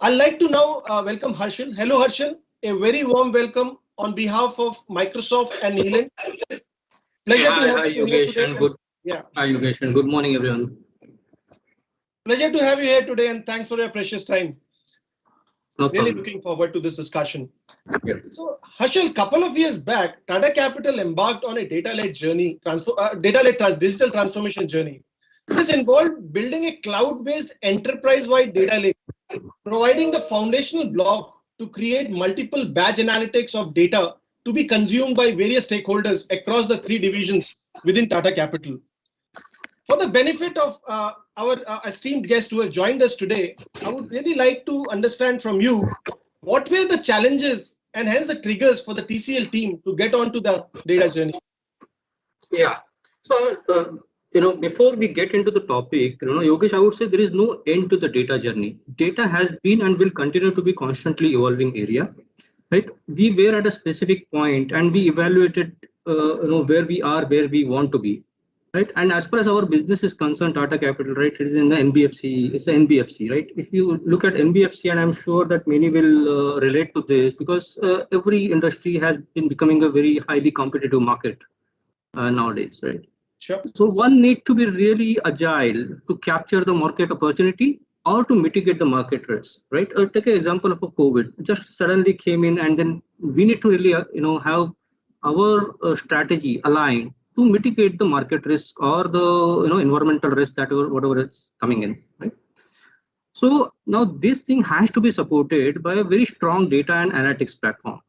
I'd like to now welcome Harshal. Hello, Harshal. A very warm welcome on behalf of Microsoft and Neelan. Hey, Pleasure to have hi you here Yogesh today. and And good yeah, hi Yogesh and good morning everyone. pleasure to have you here today. And thanks for your precious time. No Really problem. looking forward to this discussion. Yeah. So, Harshal, couple of years back, Tata Capital embarked on a data-led journey, data-led digital transformation journey. This involved building a cloud-based enterprise-wide data lake, providing the foundational block to create multiple batch analytics of data to be consumed by various stakeholders across the three divisions within Tata Capital. For the benefit of our esteemed guests who have joined us today, I would really like to understand from you what were the challenges and hence the triggers for the TCL team to get onto the data journey. Yeah. So before we get into the topic, Yogesh, I would say there is no end to the data journey. Data has been and will continue to be constantly evolving area. Right? We were at a specific point and we evaluated where we are, where we want to be. Right, and as far as our business is concerned, Tata Capital, right, it is in the NBFC. It's an NBFC, right? If you look at NBFC, and I'm sure that many will relate to this because every industry has been becoming a very highly competitive market nowadays, right? Sure. So one need to be really agile to capture the market opportunity or to mitigate the market risk, right? Take an example of a COVID, just suddenly came in, and then we need to really, have our strategy aligned to mitigate the market risk or the environmental risk that whatever is coming in, right? So now this thing has to be supported by a very strong data and analytics platform.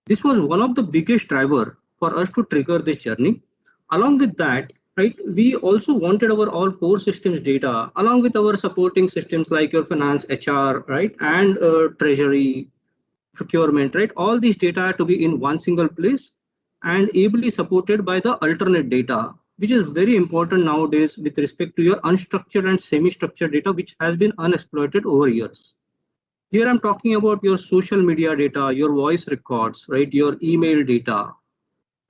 This was one of the biggest driver for us to trigger this journey. Along with that, right, we also wanted our all core systems data along with our supporting systems like your finance, HR, right, and treasury, procurement, right. All these data to be in one single place and ably supported by the alternate data, which is very important nowadays with respect to your unstructured and semi-structured data, which has been unexploited over years. Here I'm talking about your social media data, your voice records, right, your email data,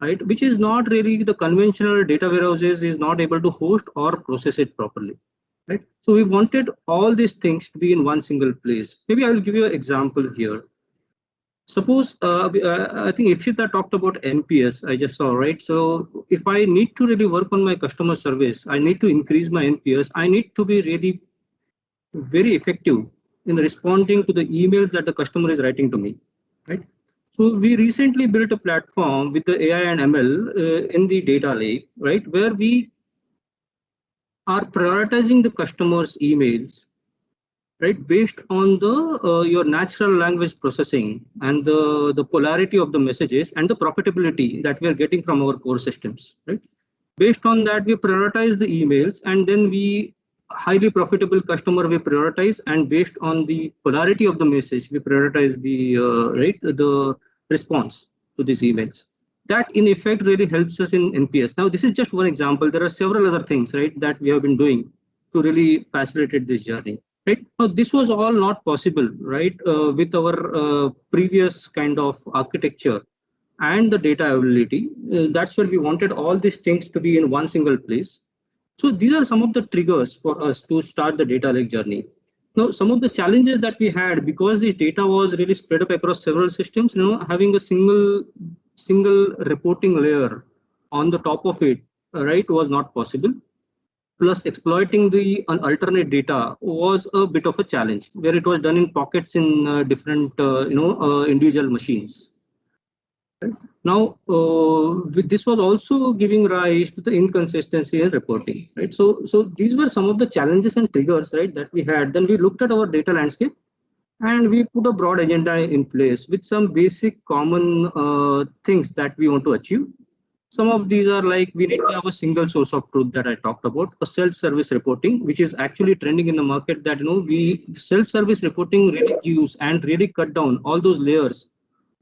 right, which is not really the conventional data warehouses is not able to host or process it properly, right? So we wanted all these things to be in one single place. Maybe I will give you an example here. Suppose I think Ikshita talked about NPS. I just saw, right? So if I need to really work on my customer service, I need to increase my NPS. I need to be really very effective in responding to the emails that the customer is writing to me, right? So we recently built a platform with the AI and ML in the data lake, right, where we are prioritizing the customer's emails, right, based on the your natural language processing and the polarity of the messages and the profitability that we are getting from our core systems, right? Based on that, we prioritize the emails, and then we highly profitable customer we prioritize, and based on the polarity of the message, we prioritize the right the response to these emails. That in effect really helps us in NPS. Now, this is just one example. There are several other things, right, that we have been doing to really facilitate this journey. Right now, this was all not possible, right, with our previous kind of architecture and the data availability. That's where we wanted all these things to be in one single place. So these are some of the triggers for us to start the data lake journey. Now, some of the challenges that we had because this data was really spread up across several systems, having a single reporting layer on the top of it, right, was not possible. Plus, exploiting the alternate data was a bit of a challenge, where it was done in pockets in different, individual machines. Now, this was also giving rise to the inconsistency in reporting, right? So these were some of the challenges and triggers, right, that we had. Then we looked at our data landscape and we put a broad agenda in place with some basic common things that we want to achieve. Some of these are like we need to have a single source of truth that I talked about, a self-service reporting, which is actually trending in the market. That we self-service reporting really gives and really cut down all those layers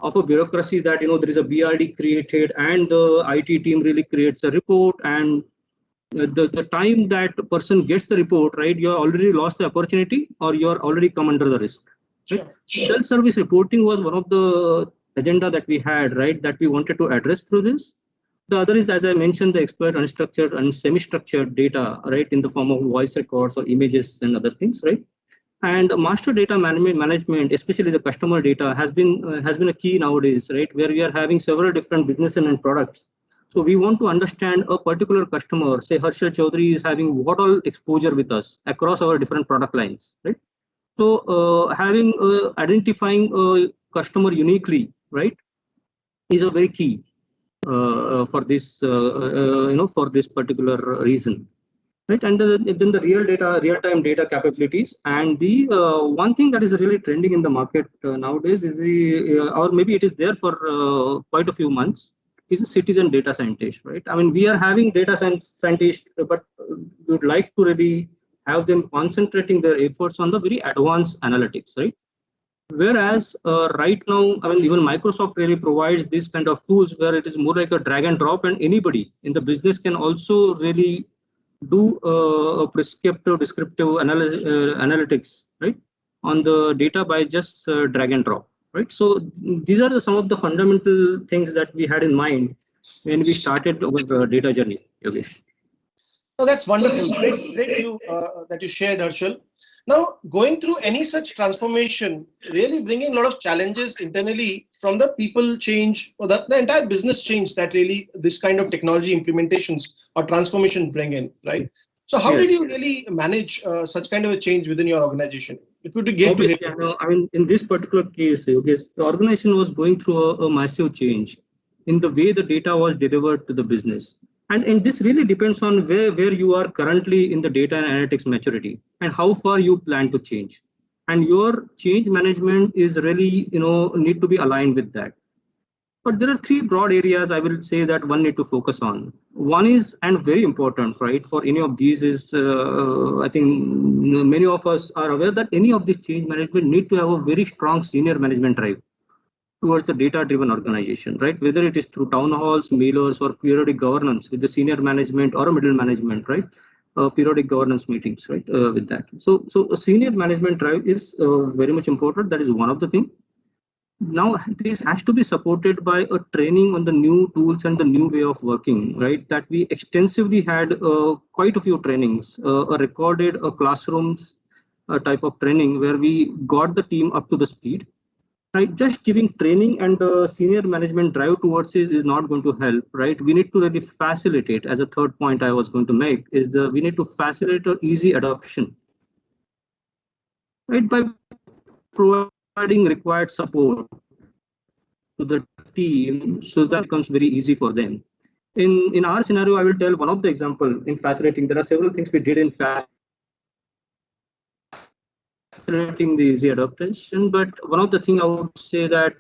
of a bureaucracy that there is a BRD created and the IT team really creates a report, and the time that person gets the report, right, you already lost the opportunity or you're already come under the risk. Right? Sure. Self-service reporting was one of the agenda that we had, right, that we wanted to address through this. The other is, as I mentioned, the exploit unstructured and semi-structured data, right, in the form of voice records or images and other things, right? And master data management, especially the customer data, has been a key nowadays, right? Where we are having several different businesses and products. So we want to understand a particular customer, say Harshal Chaudhary is having what all exposure with us across our different product lines, right? So having identifying a customer uniquely, right, is a very key for this, for this particular reason. Right, and then the real-time data capabilities, and the one thing that is really trending in the market nowadays is or maybe it is there for quite a few months, is a citizen data scientist, right? I mean, we are having data scientists, but we would like to really have them concentrating their efforts on the very advanced analytics, right? Whereas right now, I mean, even Microsoft really provides these kind of tools where it is more like a drag and drop, and anybody in the business can also really do a prescriptive, descriptive analytics, right, on the data by just drag and drop, right? So these are some of the fundamental things that we had in mind when we started our data journey, Yogesh. Oh, that's wonderful. Great that you shared, Harshal. Now, going through any such transformation, really bringing a lot of challenges internally from the people change or the entire business change that really this kind of technology implementations or transformation bring in, right? So how did you really manage such kind of a change within your organization? It would be great to hear. I mean, in this particular case, the organization was going through a massive change in the way the data was delivered to the business. And this really depends on where you are currently in the data and analytics maturity and how far you plan to change. And your change management is really, need to be aligned with that. But there are three broad areas I will say that one need to focus on. One is, and very important, right, for any of these is, I think many of us are aware that any of this change management need to have a very strong senior management drive towards the data-driven organization, right? Whether it is through town halls, mailers, or periodic governance with the senior management or a middle management, right? Periodic governance meetings, right? With that. So a senior management drive is very much important. That is one of the things. Now, this has to be supported by a training on the new tools and the new way of working, right? That we extensively had quite a few trainings, recorded classrooms type of training where we got the team up to the speed. Right, just giving training and senior management drive towards it is not going to help, right? We need to really facilitate, as a third point I was going to make, is we need to facilitate an easy adoption, right? By providing required support to the team so that it becomes very easy for them. In our scenario, I will tell one of the example in facilitating. There are several things we did in facilitating the easy adaptation, but one of the things I would say that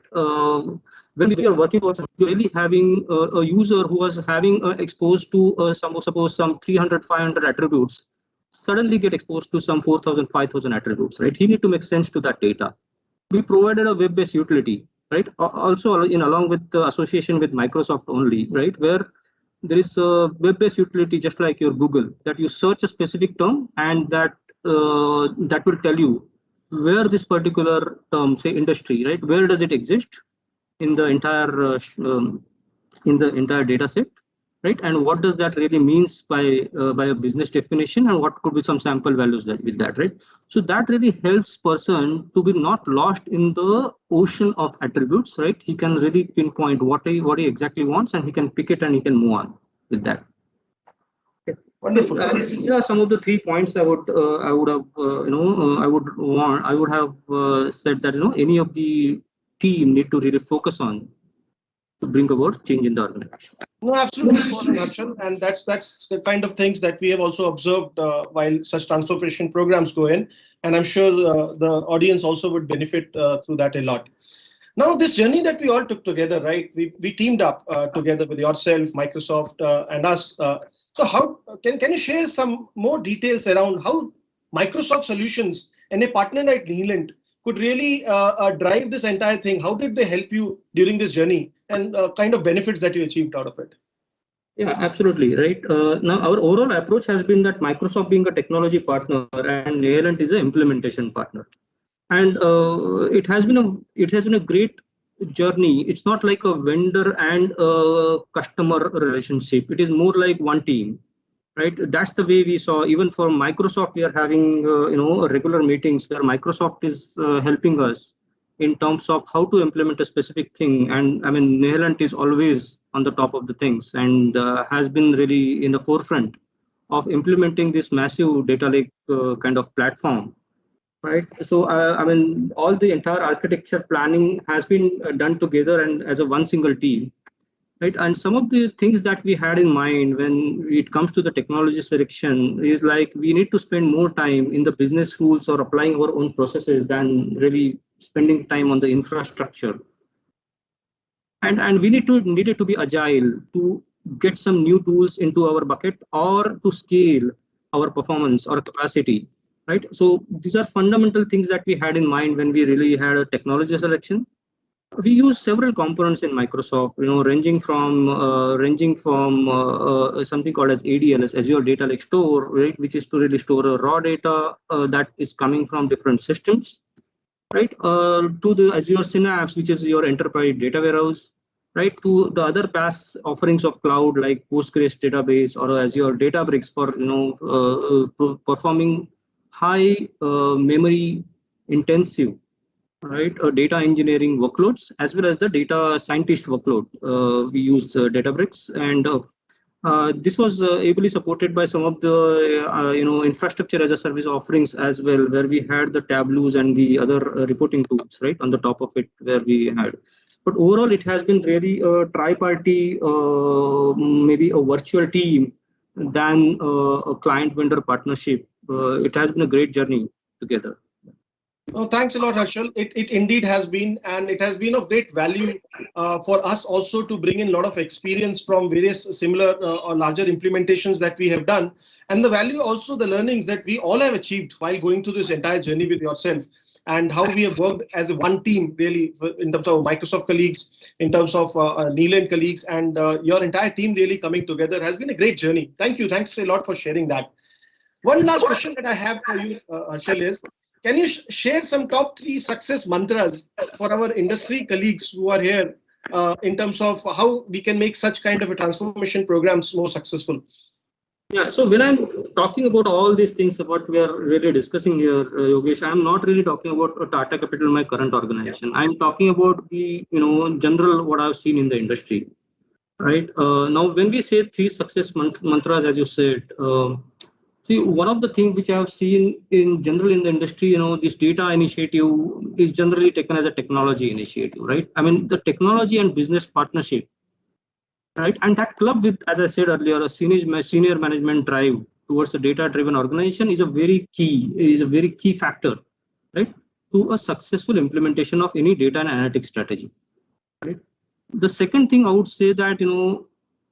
when we are working for really having a user who was having exposed to suppose some 300, 500 attributes, suddenly get exposed to some 4,000, 5,000 attributes, right? He need to make sense to that data. We provided a web-based utility, right? Also along with the association with Microsoft only, right? Where there is a web-based utility just like your Google, that you search a specific term and that will tell you where this particular term, say industry, right? Where does it exist in the entire data set, right? And what does that really means by a business definition, and what could be some sample values with that, right? So that really helps person to be not lost in the ocean of attributes, right? He can really pinpoint what he exactly wants, and he can pick it and he can move on with that. Wonderful. Yeah, some of the 3 points I would have I would have said that any of the team need to really focus on to bring about change in the organization. No, absolutely spot on, Harshal, and that's the kind of things that we have also observed while such transformation programs go in, and I'm sure the audience also would benefit through that a lot. Now, this journey that we all took together, right? We teamed up together with yourself, Microsoft, and us. So, how can you share some more details around how Microsoft Solutions and a partner like Leland could really drive this entire thing? How did they help you during this journey, and kind of benefits that you achieved out of it? Yeah, absolutely, right. Now, our overall approach has been that Microsoft being a technology partner and Leland is an implementation partner. And it has been a great journey. It's not like a vendor and a customer relationship. It is more like one team, right? That's the way we saw. Even for Microsoft, we are having regular meetings where Microsoft is helping us in terms of how to implement a specific thing. And I mean, Nehalant is always on the top of the things and has been really in the forefront of implementing this massive data lake kind of platform, right? So I mean, all the entire architecture planning has been done together and as a one single team, right? And some of the things that we had in mind when it comes to the technology selection is like we need to spend more time in the business rules or applying our own processes than really spending time on the infrastructure. And we needed to be agile to get some new tools into our bucket or to scale our performance or capacity, right? So these are fundamental things that we had in mind when we really had a technology selection. We use several components in Microsoft, ranging from something called as ADLS, Azure Data Lake Store, right, which is to really store raw data that is coming from different systems, right, to the Azure Synapse, which is your enterprise data warehouse, right, to the other PaaS offerings of cloud like Postgres database or Azure Databricks for performing high memory intensive, right, data engineering workloads as well as the data scientist workload. We use Databricks, and this was ably supported by some of the infrastructure as a service offerings as well, where we had the Tableaus and the other reporting tools right on the top of it, where we had. But overall, it has been really a tri-party, maybe a virtual team than a client vendor partnership. It has been a great journey together. Oh, thanks a lot, Harshal. It indeed has been, and it has been of great value for us also to bring in a lot of experience from various similar or larger implementations that we have done. And the value also, the learnings that we all have achieved while going through this entire journey with yourself, and how we have worked as a one team, really, in terms of Microsoft colleagues, in terms of Nehalant colleagues, and your entire team really coming together has been a great journey. Thank you. Thanks a lot for sharing that. One last question that I have for you, Harshal, is can you share some top 3 success mantras for our industry colleagues who are here in terms of how we can make such kind of a transformation programs more successful? Yeah, so when I'm talking about all these things about we are really discussing here, Yogesh, I'm not really talking about Tata Capital, my current organization. I'm talking about the general what I've seen in the industry, right? Now, when we say 3 success mantras, as you said. See, one of the things which I have seen in general in the industry, this data initiative is generally taken as a technology initiative, right? I mean, the technology and business partnership, right? And that club with, as I said earlier, a senior management drive towards a data-driven organization is a very key factor, right, to a successful implementation of any data and analytics strategy, right? The second thing I would say that,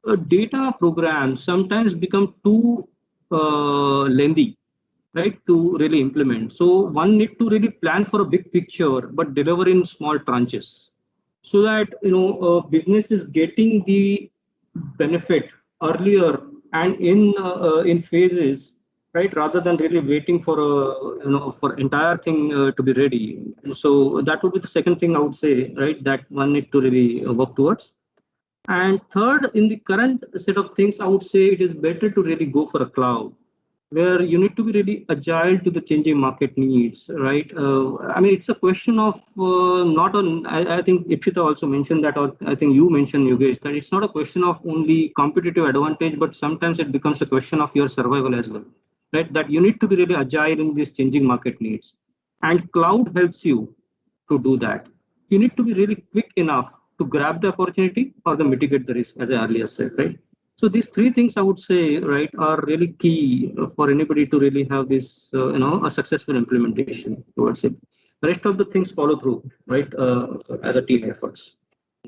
a data programs sometimes become too lengthy, right, to really implement. So one need to really plan for a big picture but deliver in small tranches, so that business is getting the benefit earlier and in phases, right, rather than really waiting for for entire thing to be ready. So that would be the second thing I would say, right, that one need to really work towards. And third, in the current set of things, I would say it is better to really go for a cloud, where you need to be really agile to the changing market needs, right? I mean, it's a question of not on, I think Ipshita also mentioned that, or I think you mentioned, Yogesh, that it's not a question of only competitive advantage, but sometimes it becomes a question of your survival as well, right? That you need to be really agile in these changing market needs. And cloud helps you to do that. You need to be really quick enough to grab the opportunity or to mitigate the risk, as I earlier said, right? So these 3 things I would say, right, are really key for anybody to really have this, a successful implementation towards it. The rest of the things follow through, right, as a team efforts.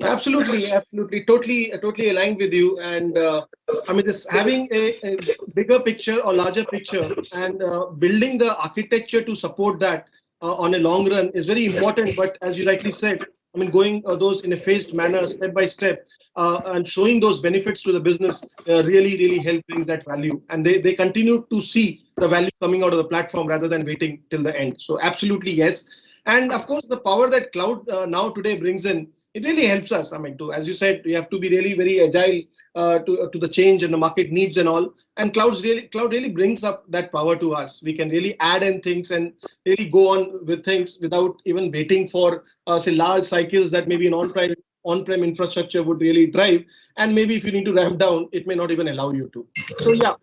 Absolutely, absolutely, totally aligned with you. And I mean, this having a bigger picture or larger picture and building the architecture to support that on a long run is very important. But as you rightly said, I mean, going those in a phased manner, step by step, and showing those benefits to the business really help bring that value. And they continue to see the value coming out of the platform rather than waiting till the end. So absolutely, yes. And of course, the power that cloud now today brings in, it really helps us. I mean, to, as you said, we have to be really very agile to the change and the market needs and all. And cloud really brings up that power to us. We can really add in things and really go on with things without even waiting for say large cycles that maybe an on-prem infrastructure would really drive. And maybe if you need to ramp down, it may not even allow you to. So yeah,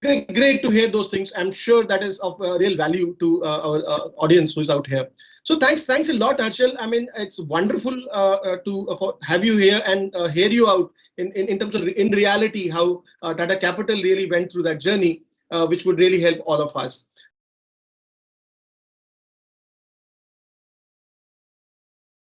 great to hear those things. I'm sure that is of real value to our audience who's out here. So thanks a lot, Harshal. I mean, it's wonderful to have you here and hear you out in terms of in reality how Tata Capital really went through that journey, which would really help all of us.